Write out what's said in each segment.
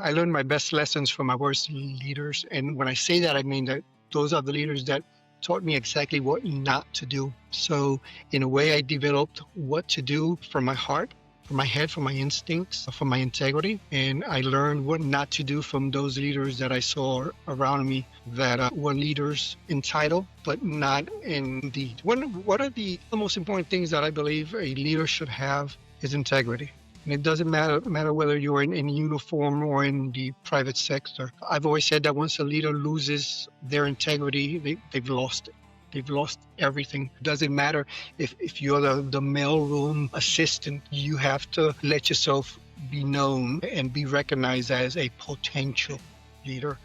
I learned my best lessons from my worst leaders. And when I say that, I mean that those are the leaders that taught me exactly what not to do. So, in a way, I developed what to do from my heart, from my head, from my instincts, from my integrity. And I learned what not to do from those leaders that I saw around me that were leaders in title, but not in deed. What are the most important things that I believe a leader should have is integrity. And it doesn't matter whether you're in uniform or in the private sector. I've always said that once a leader loses their integrity, they've lost it. They've lost everything. It doesn't matter if you're the mailroom assistant, you have to let yourself be known and be recognized as a potential leader.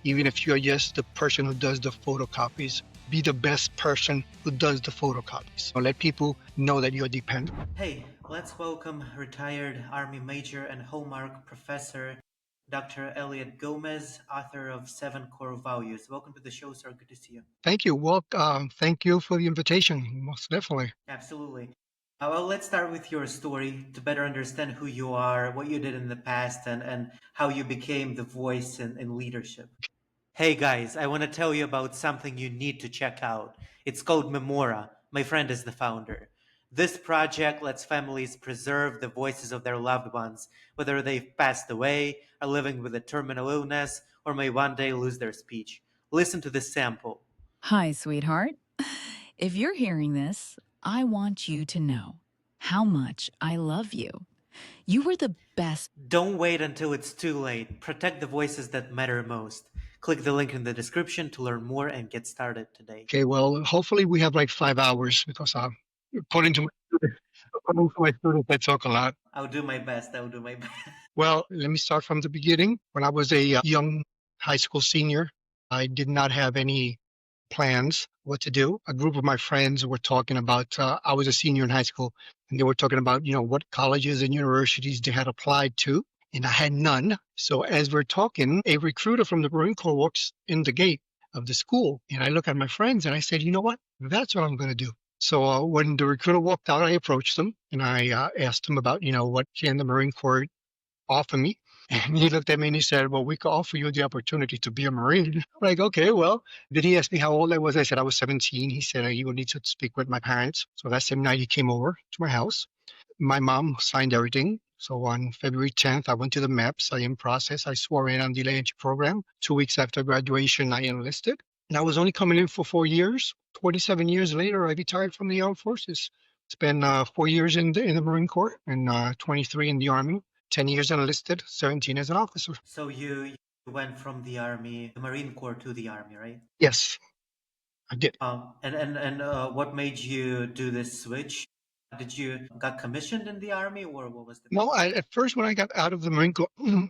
Even if you're just the person who does the photocopies, be the best person who does the photocopies. Or let people know that you're dependable. Hey, let's welcome retired Army Major and Hallmark Professor Dr. Elliott Gomez, author of 7 Core Values. Welcome to the show, sir. Good to see you. Thank you. Well, thank you for the invitation. Most definitely. Absolutely. Well, let's start with your story to better understand who you are, what you did in the past, and how you became the voice in leadership. Hey guys, I want to tell you about something you need to check out. It's called Memora. My friend is the founder. This project lets families preserve the voices of their loved ones, whether they've passed away, are living with a terminal illness, or may one day lose their speech. Listen to this sample. Hi, sweetheart. If you're hearing this, I want you to know how much I love you. You were the best. Don't wait until it's too late. Protect the voices that matter most. Click the link in the description to learn more and get started today. Okay, well, hopefully we have like 5 hours because according to my students, I talk a lot. I'll do my best. I'll do my best. Well, let me start from the beginning. When I was a young high school senior, I did not have any plans what to do. A group of my friends were talking about, I was a senior in high school, and they were talking about, what colleges and universities they had applied to, and I had none. So as we're talking, a recruiter from the Marine Corps walks in the gate of the school, and I look at my friends and I said, you know what? That's what I'm going to do. So when the recruiter walked out, I approached him and I asked him about, what can the Marine Corps offer me? And he looked at me and he said, well, we could offer you the opportunity to be a Marine. I'm like, okay, well. Then he asked me how old I was. I said I was 17. He said, you will need to speak with my parents. So that same night he came over to my house. My mom signed everything. So on February 10th, I went to the MEPS. I in process. I swore in on the Elliott Q program. 2 weeks after graduation, I enlisted. And I was only coming in for 4 years. 27 years later, I retired from the armed forces. Spent 4 years in the Marine Corps and 23 in the Army. 10 years enlisted, 17 as an officer. So you went from the Army, the Marine Corps to the Army, right? Yes, I did. And what made you do this switch? Did you got commissioned in the Army, or what was the? No, at first when I got out of the Marine Corps,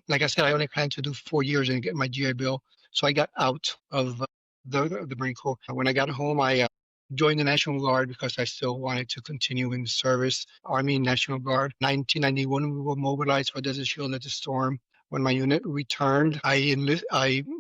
like I said, I only planned to do 4 years and get my GI Bill. So I got out of the Marine Corps. When I got home, I joined the National Guard because I still wanted to continue in the service. Army National Guard. 1991, we were mobilized for Desert Shield and Desert Storm. When my unit returned, I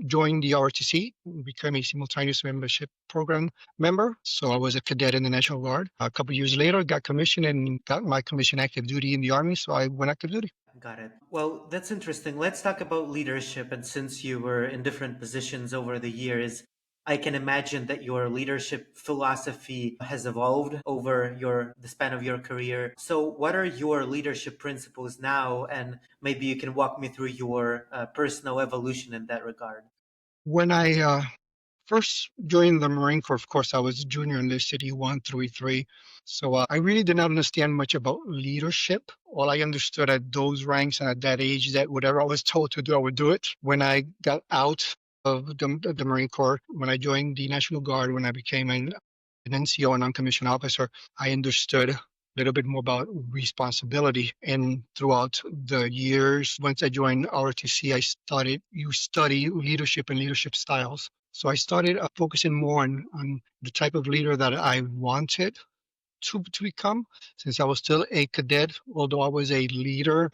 joined the ROTC, became a simultaneous membership program member. So I was a cadet in the National Guard. A couple of years later, got commissioned and got my commission active duty in the Army. So I went active duty. Got it. Well, that's interesting. Let's talk about leadership. And since you were in different positions over the years, I can imagine that your leadership philosophy has evolved over the span of your career. So what are your leadership principles now? And maybe you can walk me through your personal evolution in that regard. When I first joined the Marine Corps, of course, I was junior enlisted E1 through E3. So I really did not understand much about leadership. All I understood at those ranks and at that age that whatever I was told to do, I would do it. When I got out of the Marine Corps, when I joined the National Guard, when I became an NCO, a non-commissioned officer, I understood a little bit more about responsibility. And throughout the years, once I joined ROTC, you study leadership and leadership styles. So I started focusing more on the type of leader that I wanted to become. Since I was still a cadet, although I was a leader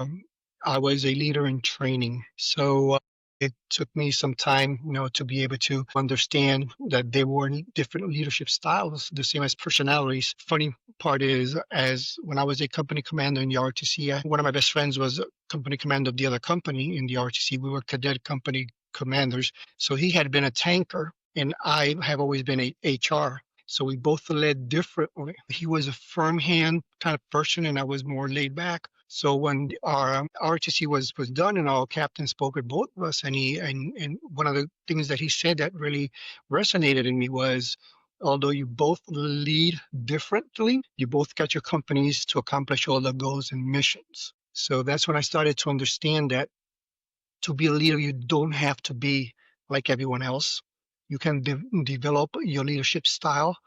in training. So It took me some time, to be able to understand that there were different leadership styles, the same as personalities. Funny part is, as when I was a company commander in the RTC, one of my best friends was a company commander of the other company in the RTC. We were cadet company commanders. So he had been a tanker, and I have always been a HR. So we both led differently. He was a firm hand kind of person, and I was more laid back. So when our RTC was done, and our captain spoke with both of us, and one of the things that he said that really resonated in me was, although you both lead differently, you both got your companies to accomplish all the goals and missions. So that's when I started to understand that to be a leader, you don't have to be like everyone else. You can develop your leadership style,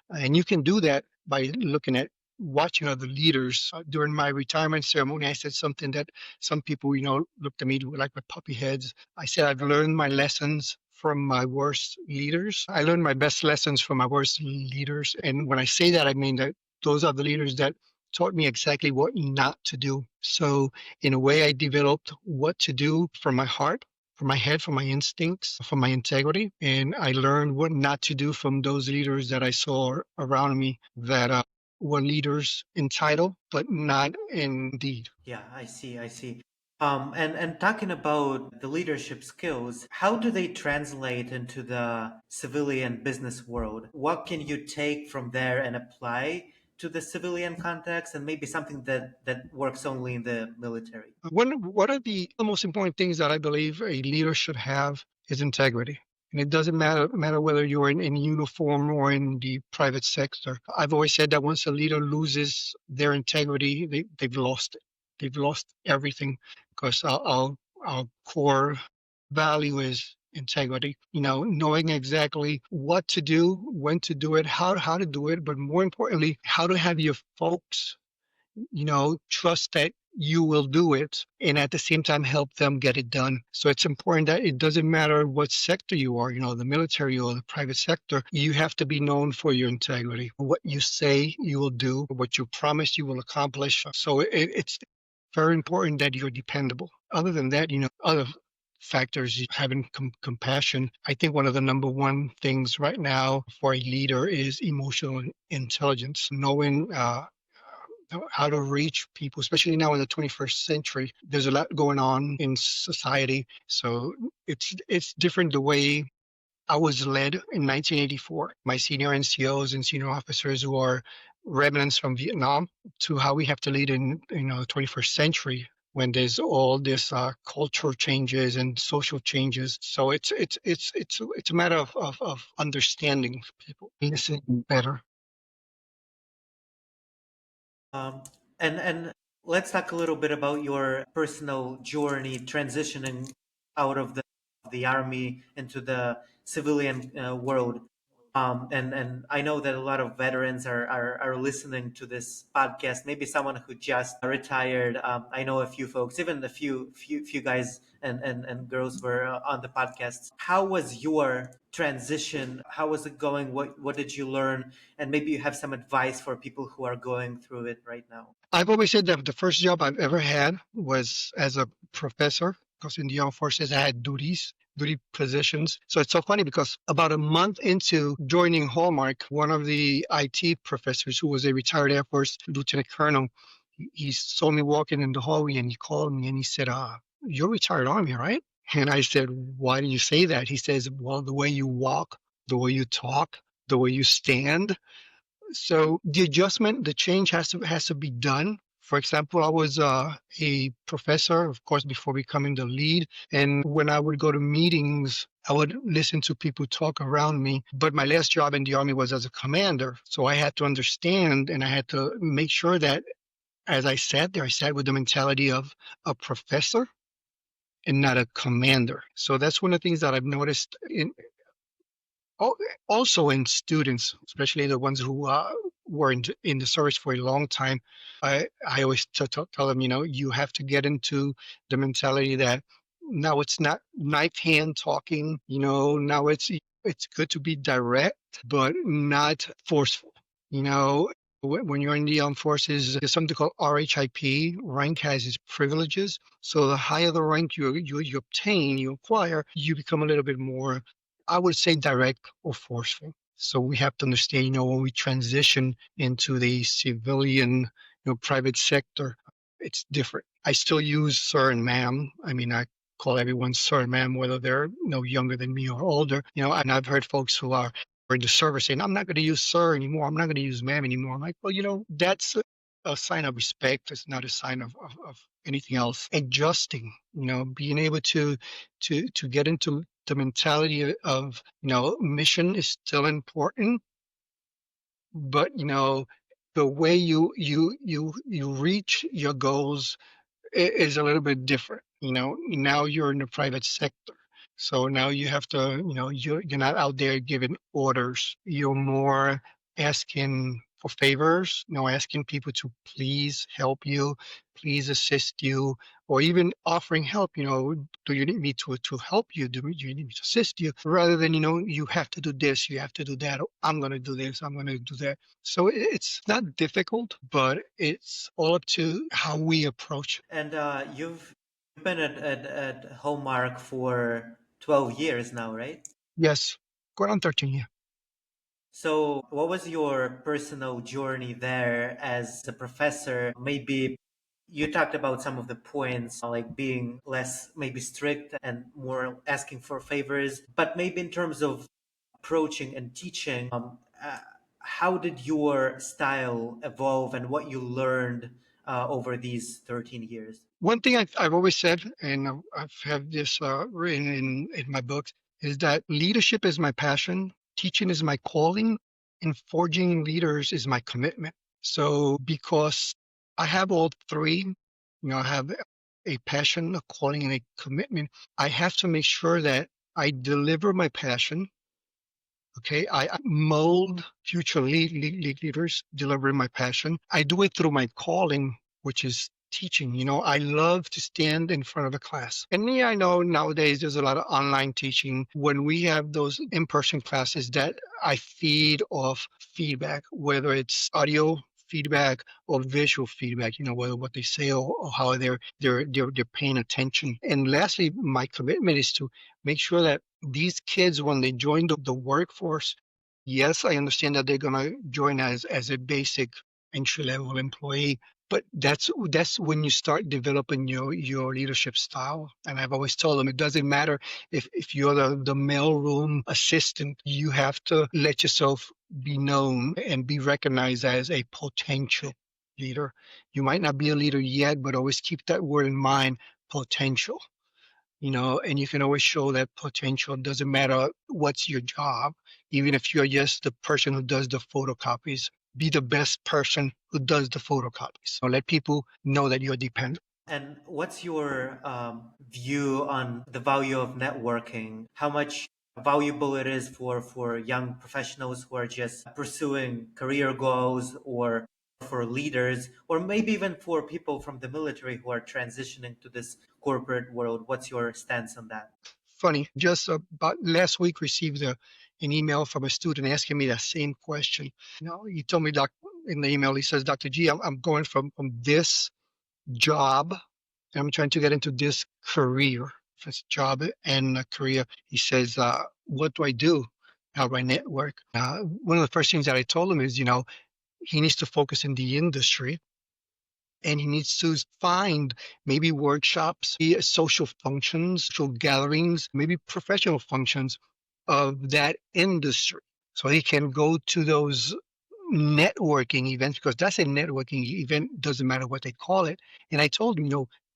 and you can do that by looking at watching other leaders. During my retirement ceremony, I said something that some people, looked at me like with puppy heads. I said, I've learned my lessons from my worst leaders. I learned my best lessons from my worst leaders. And when I say that, I mean that those are the leaders that taught me exactly what not to do. So in a way, I developed what to do from my heart, from my head, from my instincts, from my integrity. And I learned what not to do from those leaders that I saw around me that were leaders in title, but not in deed. Yeah, I see. I see. And talking about the leadership skills, how do they translate into the civilian business world? What can you take from there and apply to the civilian context, and maybe something that works only in the military? One of the most important things that I believe a leader should have is integrity. And it doesn't matter whether you're in uniform or in the private sector. I've always said that once a leader loses their integrity, they've lost it. They've lost everything, because our core value is integrity. Knowing exactly what to do, when to do it, how to do it, but more importantly, how to have your folks trust that you will do it, and at the same time help them get it done. So it's important that it doesn't matter what sector you are, the military or the private sector, you have to be known for your integrity. What you say you will do, what you promise you will accomplish. So it's very important that you're dependable. Other than that, other factors, having compassion. I think one of the number one things right now for a leader is emotional intelligence, knowing how to reach people, especially now in the 21st century. There's a lot going on in society. So it's different the way I was led in 1984. My senior NCOs and senior officers who are remnants from Vietnam, to how we have to lead in the 21st century when there's all this cultural changes and social changes. So it's a matter of understanding people, listening better. Um, and let's talk a little bit about your personal journey transitioning out of the army into the civilian world. And I know that a lot of veterans are listening to this podcast. Maybe someone who just retired. I know a few folks, even a few guys and girls were on the podcast. How was your transition? How was it going? What did you learn? And maybe you have some advice for people who are going through it right now. I've always said that the first job I've ever had was as a professor, because in the armed forces I had duty positions. So it's so funny because about a month into joining Hallmark, one of the IT professors, who was a retired Air Force lieutenant colonel, he saw me walking in the hallway, and he called me and he said, "You're retired Army, right?" And I said, "Why do you say that?" He says, "Well, the way you walk, the way you talk, the way you stand." So the adjustment, the change has to be done. For example, I was a professor, of course, before becoming the lead. And when I would go to meetings, I would listen to people talk around me. But my last job in the Army was as a commander. So I had to understand, and I had to make sure that as I sat there, I sat with the mentality of a professor and not a commander. So that's one of the things that I've noticed also in students, especially the ones who were in the service for a long time. I always tell them, you have to get into the mentality that now it's not knife hand talking. Now it's good to be direct, but not forceful. When you're in the armed forces, there's something called RHIP. Rank has its privileges. So the higher the rank you obtain, you acquire, you become a little bit more, I would say, direct or forceful. So we have to understand, when we transition into the civilian, private sector, it's different. I still use sir and ma'am. I mean, I call everyone sir and ma'am, whether they're younger than me or older. And I've heard folks who are in the service saying, I'm not going to use sir anymore. I'm not going to use ma'am anymore. I'm like, well, that's a sign of respect. It's not a sign of anything else. Adjusting, being able to get into the mentality of, mission is still important, but the way you reach your goals is a little bit different. Now you're in the private sector. So now you have to, you're not out there giving orders. You're more asking for favors, asking people to please help you, please assist you, or even offering help. Do you need me to help you? Do you need me to assist you? Rather than, you have to do this, you have to do that. I'm going to do this, I'm going to do that. So it's not difficult, but it's all up to how we approach it. And you've been at Hallmark for 12 years now, right? Yes, going on 13 years. So, what was your personal journey there as a professor? Maybe you talked about some of the points, like being less maybe strict and more asking for favors, but maybe in terms of approaching and teaching, how did your style evolve and what you learned over these 13 years? One thing I've always said, and I've had this written in my books, is that leadership is my passion, teaching is my calling, and forging leaders is my commitment. So because I have all three, I have a passion, a calling, and a commitment, I have to make sure that I deliver my passion. Okay, I mold future leaders, delivering my passion. I do it through my calling, which is teaching. I love to stand in front of a class. And yeah, I know nowadays there's a lot of online teaching. When we have those in-person classes, that I feed off feedback, whether it's audio feedback or visual feedback, whether what they say or how they're paying attention. And lastly, my commitment is to make sure that these kids, when they join the workforce, yes, I understand that they're going to join as a basic entry level employee, but that's when you start developing your leadership style. And I've always told them, it doesn't matter if you're the mailroom assistant, you have to let yourself be known and be recognized as a potential leader. You might not be a leader yet, but always keep that word in mind, potential. And you can always show that potential. Doesn't matter what's your job, even if you're just the person who does the photocopies, be the best person who does the photocopies. So let people know that you're dependent. And what's your view on the value of networking? How much valuable it is for young professionals who are just pursuing career goals, or for leaders, or maybe even for people from the military who are transitioning to this corporate world? What's your stance on that? Funny, just about last week received an email from a student asking me that same question. He told me, in the email, he says, Dr. G, I'm going from this job, and I'm trying to get into this career. This job and a career. He says, what do I do? How do I network? One of the first things that I told him is, he needs to focus in the industry, and he needs to find maybe workshops, social functions, social gatherings, maybe professional functions of that industry. So he can go to those networking events, because that's a networking event, doesn't matter what they call it. And I told him,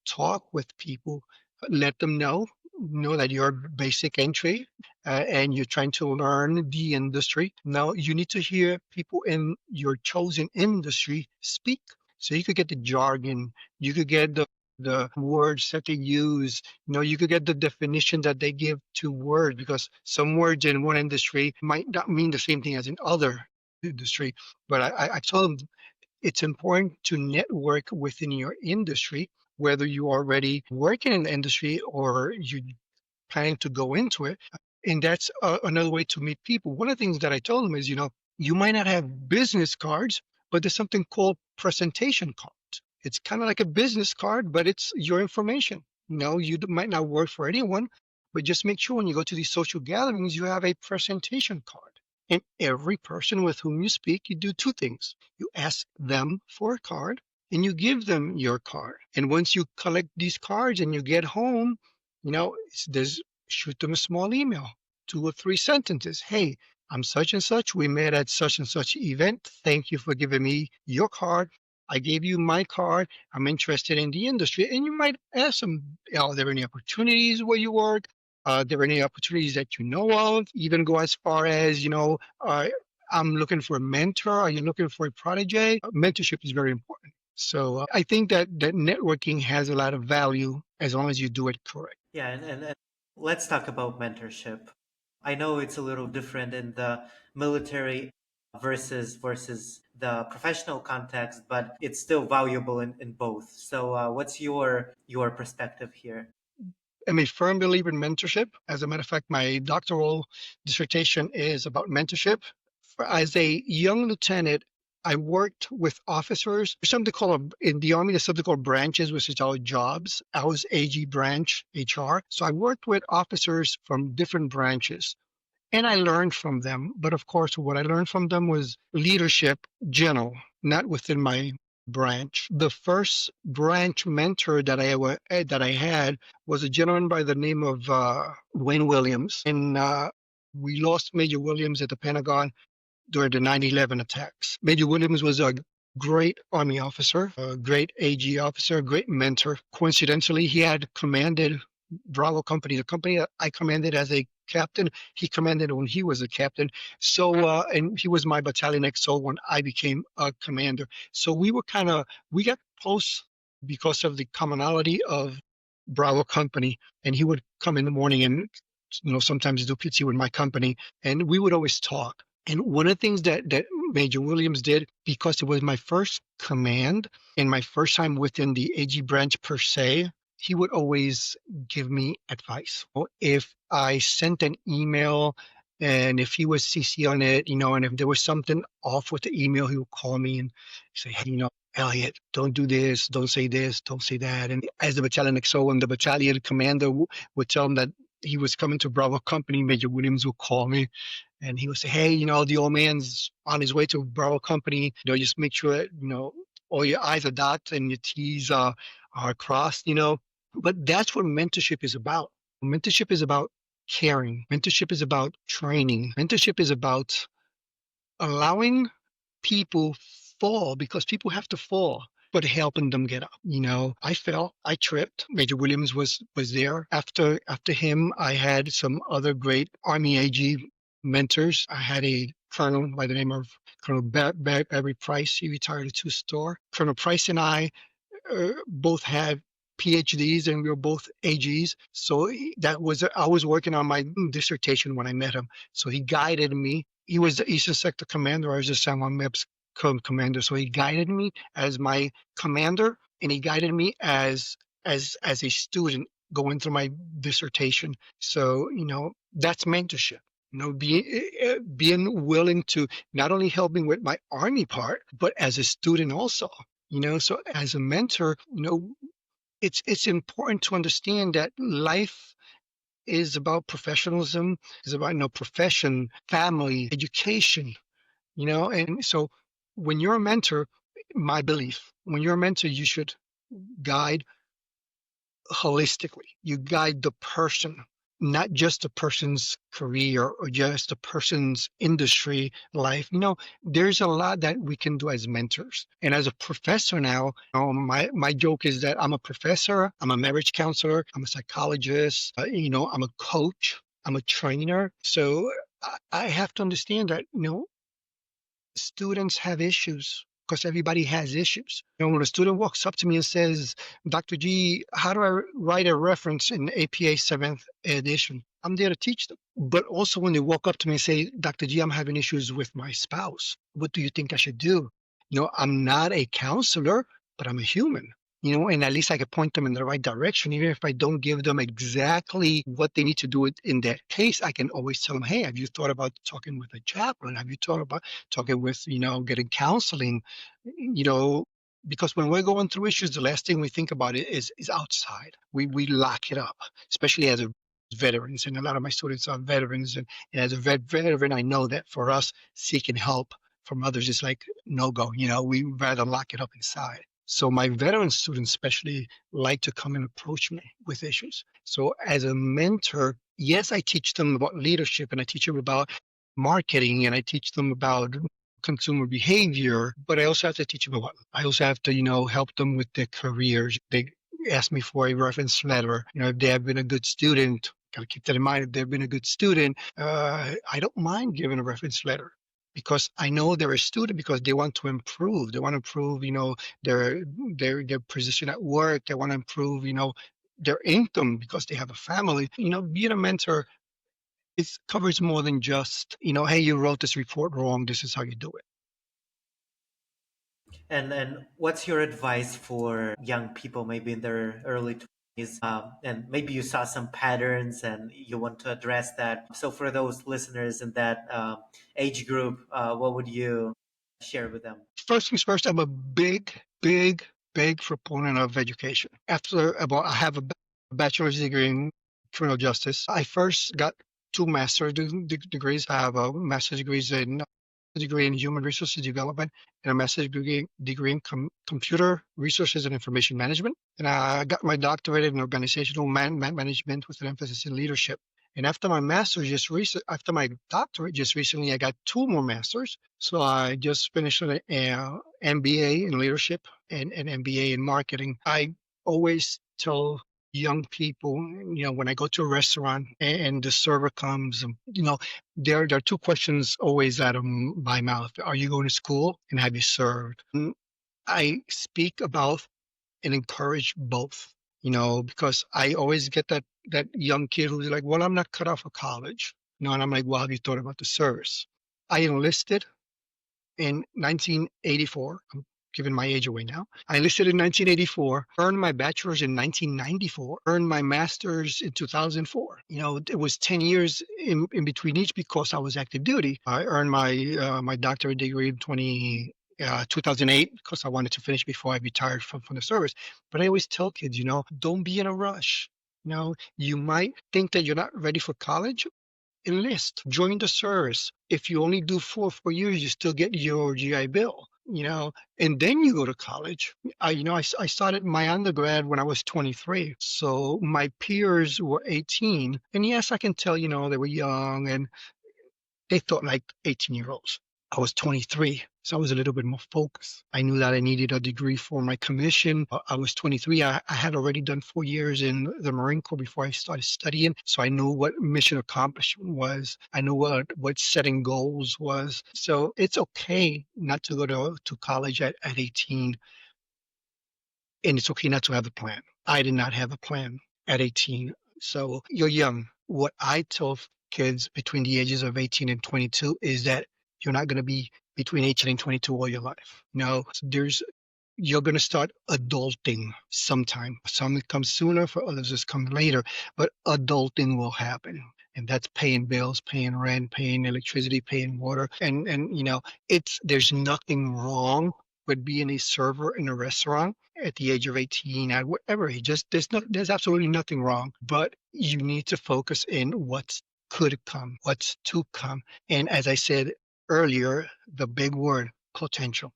talk with people, let them know that you're basic entry, and you're trying to learn the industry. Now you need to hear people in your chosen industry speak. So you could get the jargon, you could get the words that they use, you could get the definition that they give to words, because some words in one industry might not mean the same thing as in other industry. But I told them it's important to network within your industry, whether you already working in the industry or you planning to go into it. And that's another way to meet people. One of the things that I told them is, you might not have business cards, But there's something called presentation cards. It's kind of like a business card, but it's your information. You might not work for anyone, but just make sure when you go to these social gatherings, you have a presentation card. And every person with whom you speak, you do two things. You ask them for a card and you give them your card. And once you collect these cards and you get home, there's shoot them a small email, 2 or 3 sentences. Hey, I'm such and such. We met at such and such event. Thank you for giving me your card. I gave you my card. I'm interested in the industry. And you might ask them, are there any opportunities where you work? Are there any opportunities that you know of? Even go as far as, I'm looking for a mentor. Are you looking for a protege? Mentorship is very important. So I think that networking has a lot of value as long as you do it correct. Yeah, and let's talk about mentorship. I know it's a little different in the military versus the professional context, but it's still valuable in both. So what's your perspective here? I'm a firm believer in mentorship. As a matter of fact, my doctoral dissertation is about mentorship. As a young lieutenant, I worked with officers. There's something called in the Army, there's something called branches, which is our jobs. I was AG branch HR. So I worked with officers from different branches and I learned from them. But of course, what I learned from them was leadership general, not within my branch. The first branch mentor that I had was a gentleman by the name of Wayne Williams, and we lost Major Williams at the Pentagon during the 9/11 attacks. Major Williams was a great Army officer, a great AG officer, a great mentor. Coincidentally, he had commanded Bravo Company, the company that I commanded as a captain. He commanded when he was a captain. So, and he was my battalion XO when I became a commander. So we got close because of the commonality of Bravo Company. And he would come in the morning and, sometimes do PT with my company. And we would always talk. And one of the things that Major Williams did, because it was my first command and my first time within the AG branch per se, he would always give me advice. If I sent an email and if he was CC on it, and if there was something off with the email, he would call me and say, hey, Elliott, don't do this, don't say this, don't say that. And as the battalion XO and the battalion commander would tell him that he was coming to Bravo Company, Major Williams would call me and he would say, hey, the old man's on his way to Bravo Company. Just make sure that, all your I's are dotted and your T's are crossed, But that's what mentorship is about. Mentorship is about caring. Mentorship is about training. Mentorship is about allowing people fall because people have to fall, but helping them get up. I fell, I tripped. Major Williams was there. After him, I had some other great Army AG mentors. I had a colonel by the name of Colonel Barry Price. He retired at 2-star. Colonel Price and I both had PhDs and we were both AGs. So I was working on my dissertation when I met him. So he guided me. He was the Eastern Sector commander. I was the San Juan MEPS commander. So he guided me as my commander and he guided me as a student going through my dissertation. So, that's mentorship. Being willing to not only help me with my Army part, but as a student also. So as a mentor, it's important to understand that life is about professionalism, is about profession, family, education, and so when you're a mentor, my belief, when you're a mentor, you should guide holistically. You guide the person, not just the person's career or just the person's industry life. There's a lot that we can do as mentors. And as a professor now, my joke is that I'm a professor, I'm a marriage counselor, I'm a psychologist, I'm a coach, I'm a trainer. So I have to understand that, students have issues because everybody has issues. When a student walks up to me and says, Dr. G, how do I write a reference in APA 7th edition? I'm there to teach them. But also when they walk up to me and say, Dr. G, I'm having issues with my spouse. What do you think I should do? I'm not a counselor, but I'm a human. and at least I could point them in the right direction. Even if I don't give them exactly what they need to do in that case, I can always tell them, hey, have you thought about talking with a chaplain? Have you thought about talking with, getting counseling? You know, because when we're going through issues, the last thing we think about is outside. We lock it up, especially as a veterans, and a lot of my students are veterans, and as a veteran, I know that for us, seeking help from others is like no go. We rather lock it up inside. So my veteran students especially like to come and approach me with issues. So as a mentor, yes, I teach them about leadership and I teach them about marketing and I teach them about consumer behavior, but I also have to teach them about, I also have to, help them with their careers. They ask me for a reference letter. If they have been a good student, got to keep that in mind. If they've been a good student, I don't mind giving a reference letter because I know they're a student because they want to improve. They want to improve, their their position at work. They want to improve, their income because they have a family. Being a mentor, it covers more than just, hey, you wrote this report wrong. This is how you do it. And what's your advice for young people, maybe in their early 20s, and maybe you saw some patterns and you want to address that? So for those listeners in that age group, what would you share with them? First things first, I'm a big, big, big proponent of education. I have a bachelor's degree in criminal justice. I first got two master's degrees. I have a master's degree in human resources development and a master's degree in computer resources and information management. And I got my doctorate in organizational management with an emphasis in leadership. And after my master's, after my doctorate, just recently, I got two more masters. So I just finished an MBA in leadership and an MBA in marketing. I always tell young people, when I go to a restaurant and the server comes, there are two questions always out of my mouth. Are you going to school and have you served? And I speak about and encourage both, because I always get that young kid who's like, well, I'm not cut off for college. And I'm like, well, have you thought about the service? I enlisted in 1984. I'm giving my age away now. I enlisted in 1984, earned my bachelor's in 1994, earned my master's in 2004. It was 10 years in between each because I was active duty. I earned my doctorate degree in 2008 because I wanted to finish before I retired from the service. But I always tell kids, don't be in a rush. You might think that you're not ready for college. Enlist, join the service. If you only do 4 years, you still get your GI Bill, and then you go to college. I started my undergrad when I was 23. So my peers were 18. And yes, I can tell, they were young and they thought like 18-year-olds. I was 23, so I was a little bit more focused. I knew that I needed a degree for my commission. I was 23. I had already done 4 years in the Marine Corps before I started studying, so I knew what mission accomplishment was. I knew what setting goals was. So it's okay not to go to college at 18, and it's okay not to have a plan. I did not have a plan at 18. So you're young. What I tell kids between the ages of 18 and 22 is that you're not going to be between 18 and 22 all your life. You're going to start adulting sometime. Some it comes sooner, for others it comes later, but adulting will happen. And that's paying bills, paying rent, paying electricity, paying water. And there's nothing wrong with being a server in a restaurant at the age of 18, at whatever age. There's absolutely nothing wrong, but you need to focus in what's could come, what's to come. And as I said earlier, the big word, potential.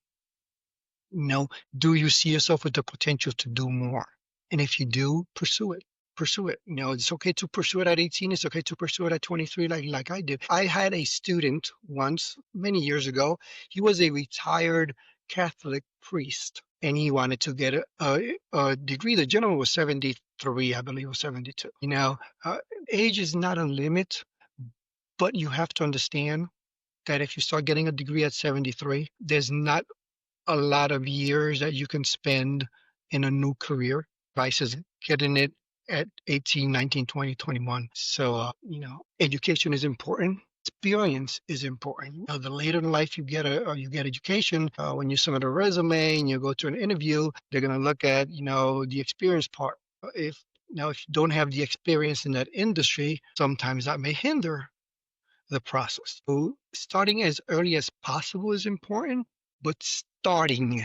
Do you see yourself with the potential to do more? And if you do, pursue it. Pursue it. It's okay to pursue it at 18. It's okay to pursue it at 23, like I did. I had a student once, many years ago. He was a retired Catholic priest, and he wanted to get a degree. The gentleman was 73, I believe, or 72. Age is not a limit, but you have to understand that if you start getting a degree at 73, there's not a lot of years that you can spend in a new career versus getting it at 18, 19, 20, 21. So, education is important. experience is important. The later in life you get you get education, when you submit a resume and you go to an interview, they're going to look at the experience part. If you don't have the experience in that industry, sometimes that may hinder the process. So starting as early as possible is important, but starting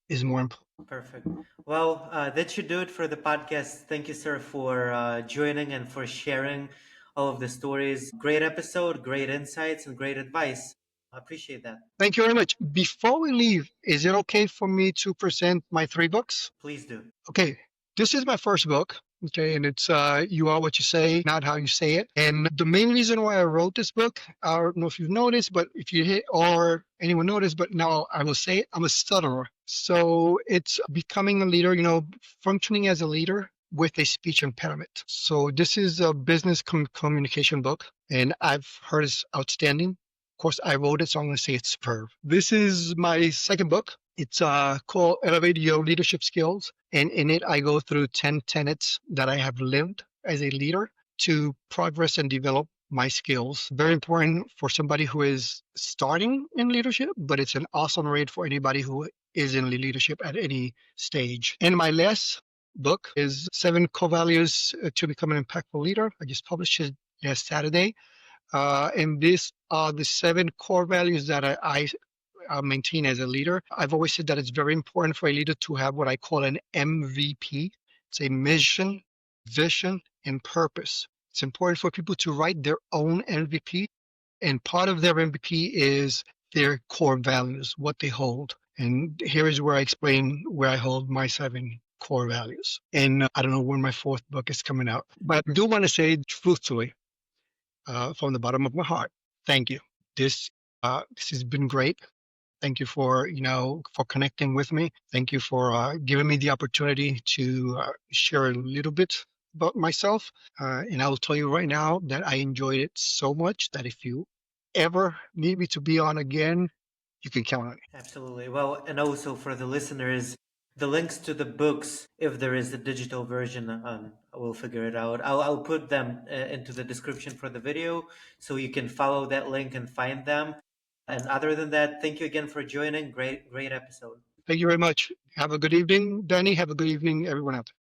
is more important. Perfect. Well, that should do it for the podcast. Thank you, sir, for joining and for sharing all of the stories. Great episode, great insights, and great advice. I appreciate that. Thank you very much. Before we leave, is it okay for me to present my 3 books? Please do. Okay, this is my first book. Okay, and it's You Are What You Say, Not How You Say It. And the main reason why I wrote this book, I don't know if you've noticed, but if you hit or anyone noticed, but now I will say it, I'm a stutterer. So it's becoming a leader, functioning as a leader with a speech impediment. So this is a business communication book, and I've heard it's outstanding. Of course, I wrote it, so I'm going to say it's superb. This is my second book. It's called Elevate Your Leadership Skills. And in it, I go through 10 tenets that I have lived as a leader to progress and develop my skills. Very important for somebody who is starting in leadership, but it's an awesome read for anybody who is in leadership at any stage. And my last book is 7 Core Values to Become an Impactful Leader. I just published it last Saturday. And these are the 7 core values that I maintain as a leader. I've always said that it's very important for a leader to have what I call an MVP. It's a mission, vision, and purpose. It's important for people to write their own MVP. And part of their MVP is their core values, what they hold. And here is where I explain where I hold my 7 core values. And I don't know when my 4th book is coming out, but I do want to say truthfully, from the bottom of my heart, thank you. This has been great. Thank you for connecting with me. Thank you for giving me the opportunity to share a little bit about myself. And I will tell you right now that I enjoyed it so much that if you ever need me to be on again, you can count on me. Absolutely. Well, and also for the listeners, the links to the books, if there is a digital version, we'll figure it out. I'll put them into the description for the video so you can follow that link and find them. And other than that, thank you again for joining. Great episode. Thank you very much. Have a good evening, Danny. Have a good evening, everyone out there.